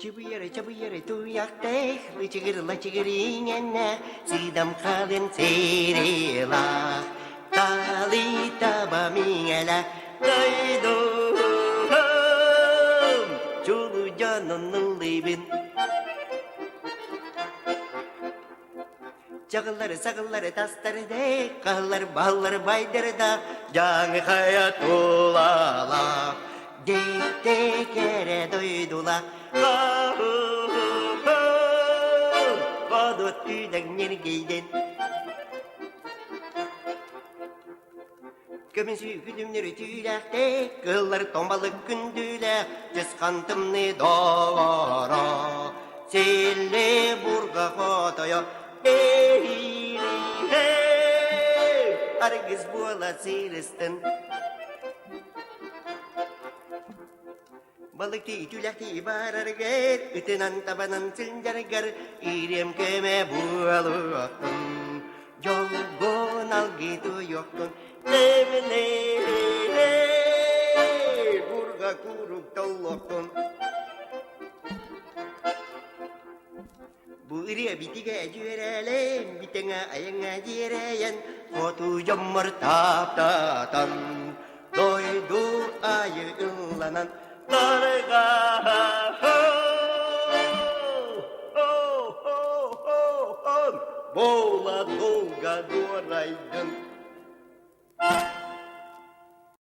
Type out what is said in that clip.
Çıbıyarı tuyaktek, lıçıgırla çıgırıngene, sidam kalın serila, tali taba mingela, doydum, çulu canının libin. Çakılları sakılları tasları de, kalları balları bayları da, canı hayat olala, de kere doydula. Vadot tüden yergeyden Kömünsü güdümleri tüylekte Kılları tombalık gündüle Cıskantımni doğara Selle burga kotoya Hey Argız buala siristin Balıkti tülekti barargar, ıtınan tabanan sıncargar, İrem keme bualıktın, yolgun algıdı yoktun, Lemine, burga kuruk tolloktun. Bu iriye bitige cürelem, bitenge ayanga cireyen, Kotu jammer taptatan, doydu ayı ıllanan, Larga ho ho ho ho Bola dolga doraydın